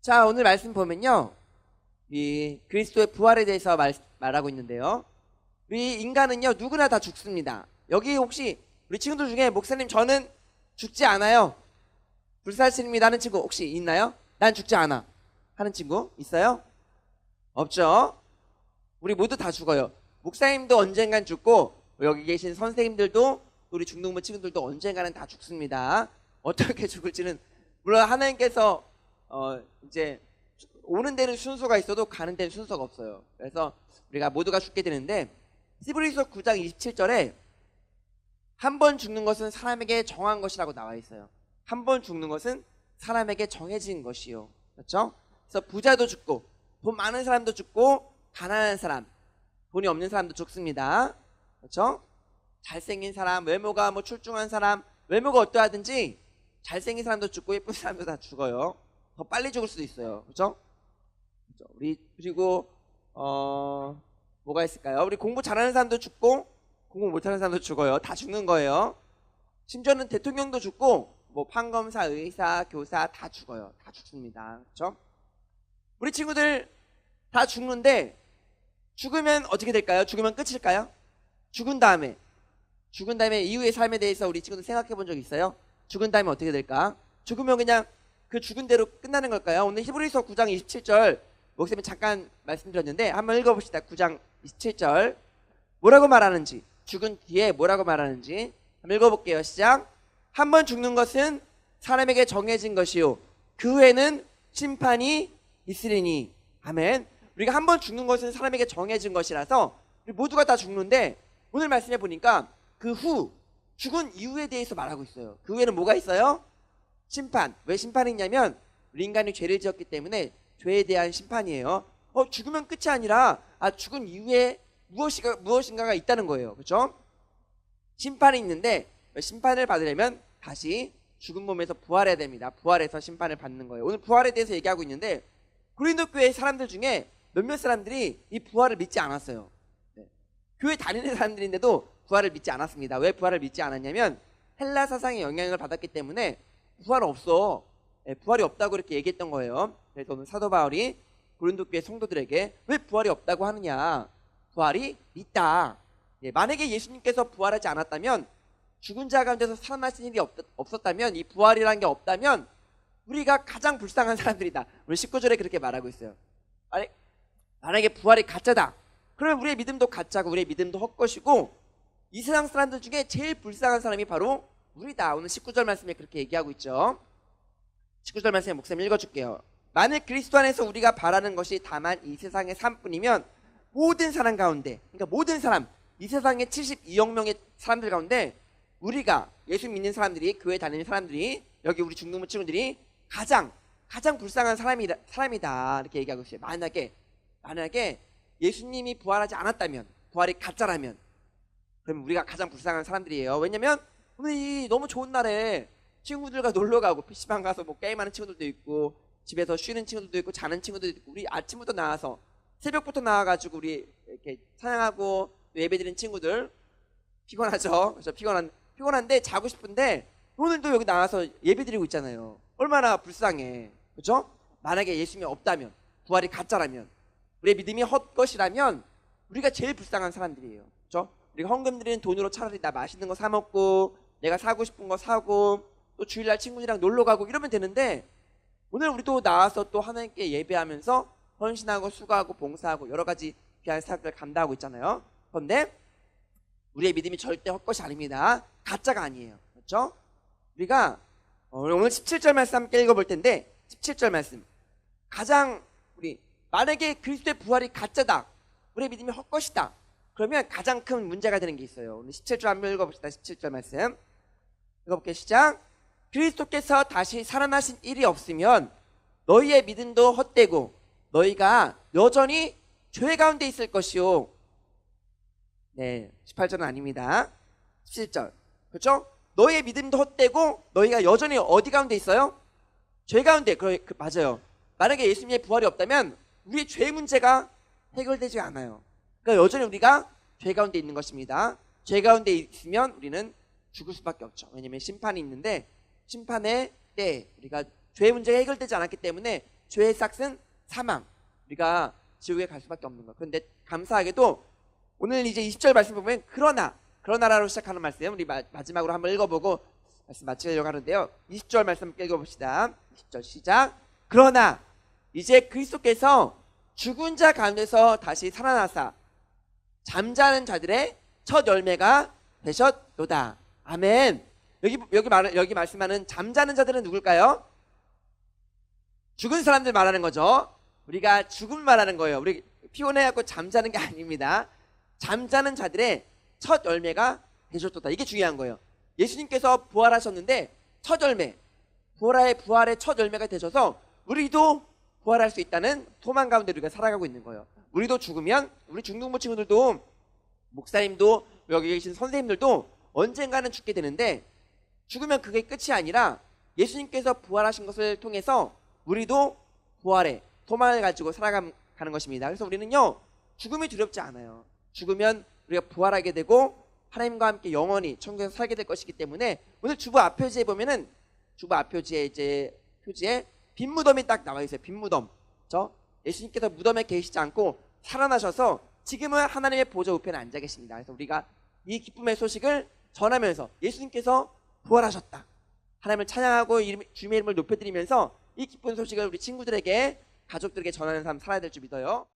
자, 오늘 말씀 보면요, 이 그리스도의 부활에 대해서 말하고 있는데요. 우리 인간은요, 누구나 다 죽습니다. 여기 혹시 우리 친구들 중에 목사님 저는 죽지 않아요, 불사신입니다 하는 친구 혹시 있나요? 난 죽지 않아 하는 친구 있어요? 없죠? 우리 모두 다 죽어요. 목사님도 언젠간 죽고, 여기 계신 선생님들도, 우리 중등부 친구들도 언젠가는 다 죽습니다. 어떻게 죽을지는 물론 하나님께서 이제 오는 데는 순서가 있어도 가는 데는 순서가 없어요. 그래서 우리가 모두가 죽게 되는데, 히브리서 9장 27절에 한 번 죽는 것은 사람에게 정한 것이라고 나와 있어요. 한 번 죽는 것은 사람에게 정해진 것이요. 그렇죠? 그래서 부자도 죽고, 돈 많은 사람도 죽고, 가난한 사람, 돈이 없는 사람도 죽습니다. 그렇죠? 잘생긴 사람, 외모가 출중한 사람, 외모가 어떠하든지 잘생긴 사람도 죽고 예쁜 사람도 다 죽어요. 더 빨리 죽을 수도 있어요. 그렇죠? 우리 그리고 뭐가 있을까요? 우리 공부 잘하는 사람도 죽고 공부 못하는 사람도 죽어요. 다 죽는 거예요. 심지어는 대통령도 죽고 판검사, 의사, 교사 다 죽어요. 다 죽습니다. 그렇죠? 우리 친구들 다 죽는데, 죽으면 어떻게 될까요? 죽으면 끝일까요? 죽은 다음에 이후의 삶에 대해서 우리 친구들 생각해 본 적 있어요? 죽은 다음에 어떻게 될까? 죽으면 그냥 그 죽은 대로 끝나는 걸까요? 오늘 히브리서 9장 27절 목사님이 잠깐 말씀드렸는데 한번 읽어봅시다. 9장 27절 뭐라고 말하는지, 죽은 뒤에 뭐라고 말하는지 한번 읽어볼게요. 시작. 한 번 죽는 것은 사람에게 정해진 것이요 그 후에는 심판이 있으리니. 아멘. 우리가 한 번 죽는 것은 사람에게 정해진 것이라서 우리 모두가 다 죽는데, 오늘 말씀해 보니까 그 후, 죽은 이후에 대해서 말하고 있어요. 그 후에는 뭐가 있어요? 심판. 왜 심판이 있냐면 우리 인간이 죄를 지었기 때문에 죄에 대한 심판이에요. 죽으면 끝이 아니라 죽은 이후에 무엇인가가 있다는 거예요. 그렇죠? 심판이 있는데 심판을 받으려면 다시 죽은 몸에서 부활해야 됩니다. 부활해서 심판을 받는 거예요. 오늘 부활에 대해서 얘기하고 있는데, 고린도 교회 사람들 중에 몇몇 사람들이 이 부활을 믿지 않았어요. 교회 다니는 사람들인데도 부활을 믿지 않았습니다. 왜 부활을 믿지 않았냐면 헬라 사상의 영향을 받았기 때문에 부활 없어, 부활이 없다고 이렇게 얘기했던 거예요. 그래서 오늘 사도 바울이 고린도 교회 성도들에게 왜 부활이 없다고 하느냐, 부활이 있다. 만약에 예수님께서 부활하지 않았다면, 죽은 자 가운데서 살아나신 일이 없었다면, 이 부활이라는 게 없다면 우리가 가장 불쌍한 사람들이다. 우리 19절에 그렇게 말하고 있어요. 만약에 부활이 가짜다, 그러면 우리의 믿음도 가짜고 우리의 믿음도 헛것이고 이 세상 사람들 중에 제일 불쌍한 사람이 바로 우리다. 오늘 19절 말씀에 그렇게 얘기하고 있죠. 19절 말씀에 목사님 읽어줄게요. 만일 그리스도 안에서 우리가 바라는 것이 다만 이 세상의 삶뿐이면 모든 사람 가운데, 그러니까 모든 사람, 이 세상의 72억 명의 사람들 가운데 우리가, 예수 믿는 사람들이, 교회 다니는 사람들이, 여기 우리 중등부 친구들이 가장 불쌍한 사람이다 이렇게 얘기하고 있어요. 만약에 예수님이 부활하지 않았다면, 부활이 가짜라면, 그럼 우리가 가장 불쌍한 사람들이에요. 왜냐면 오늘 이 너무 좋은 날에 친구들과 놀러가고 PC방 가서 게임하는 친구들도 있고, 집에서 쉬는 친구들도 있고, 자는 친구들도 있고, 우리 아침부터 나와서 새벽부터 나와가지고 우리 이렇게 찬양하고 예배드리는 친구들 피곤하죠. 그래서 피곤한데 자고 싶은데 오늘도 여기 나와서 예배드리고 있잖아요. 얼마나 불쌍해. 그렇죠? 만약에 예수님이 없다면, 부활이 가짜라면, 우리의 믿음이 헛것이라면 우리가 제일 불쌍한 사람들이에요. 그렇죠? 우리가 헌금 드리는 돈으로 차라리 나 맛있는 거 사 먹고, 내가 사고 싶은 거 사고, 또 주일날 친구들이랑 놀러 가고 이러면 되는데, 오늘 우리도 나와서 또 하나님께 예배하면서 헌신하고 수고하고 봉사하고 여러 가지 귀한 사역들을 감당하고 있잖아요. 그런데 우리의 믿음이 절대 헛것이 아닙니다. 가짜가 아니에요. 그렇죠? 우리가 오늘 17절 말씀 함께 읽어볼 텐데, 17절 말씀, 가장 만약에 그리스도의 부활이 가짜다, 우리의 믿음이 헛것이다, 그러면 가장 큰 문제가 되는 게 있어요. 오늘 17절 한번 읽어봅시다. 17절 말씀 읽어볼게요. 시작. 그리스도께서 다시 살아나신 일이 없으면 너희의 믿음도 헛되고 너희가 여전히 죄 가운데 있을 것이요. 네, 18절은 아닙니다. 17절. 그렇죠? 너희의 믿음도 헛되고 너희가 여전히 어디 가운데 있어요? 죄 가운데. 맞아요. 만약에 예수님의 부활이 없다면 우리의 죄 문제가 해결되지 않아요. 그러니까 여전히 우리가 죄 가운데 있는 것입니다. 죄 가운데 있으면 우리는 죽을 수밖에 없죠. 왜냐하면 심판이 있는데, 심판의 때 우리가 죄 문제가 해결되지 않았기 때문에 죄의 싹은 사망. 우리가 지옥에 갈 수밖에 없는 거. 그런데 감사하게도 오늘 이제 20절 말씀 보면 그러나라로 시작하는 말씀 우리 마지막으로 한번 읽어보고 말씀 마치려고 하는데요. 20절 말씀 읽어봅시다. 20절 시작. 그러나 이제 그리스도께서 죽은 자 가운데서 다시 살아나사 잠자는 자들의 첫 열매가 되셨도다. 아멘. 여기 말씀하는 잠자는 자들은 누굴까요? 죽은 사람들 말하는 거죠. 우리가 죽음 말하는 거예요. 우리 피곤해갖고 잠자는 게 아닙니다. 잠자는 자들의 첫 열매가 되셨도다. 이게 중요한 거예요. 예수님께서 부활하셨는데 첫 열매, 부활의 첫 열매가 되셔서 우리도 부활할 수 있다는 소망 가운데 우리가 살아가고 있는 거예요. 우리도 죽으면 우리 중등부 친구들도 목사님도 여기 계신 선생님들도 언젠가는 죽게 되는데 죽으면 그게 끝이 아니라 예수님께서 부활하신 것을 통해서 우리도 부활의 소망을 가지고 살아가는 것입니다. 그래서 우리는요 죽음이 두렵지 않아요. 죽으면 우리가 부활하게 되고 하나님과 함께 영원히 천국에서 살게 될 것이기 때문에 오늘 주보 앞표지에 보면은 주보 앞표지에 이제 표지에 빈 무덤이 딱 나와 있어요. 빈 무덤. 예수님께서 무덤에 계시지 않고 살아나셔서 지금은 하나님의 보좌 우편에 앉아 계십니다. 그래서 우리가 이 기쁨의 소식을 전하면서 예수님께서 부활하셨다. 하나님을 찬양하고 주님의 이름을 높여드리면서 이 기쁜 소식을 우리 친구들에게 가족들에게 전하는 삶 살아야 될 줄 믿어요.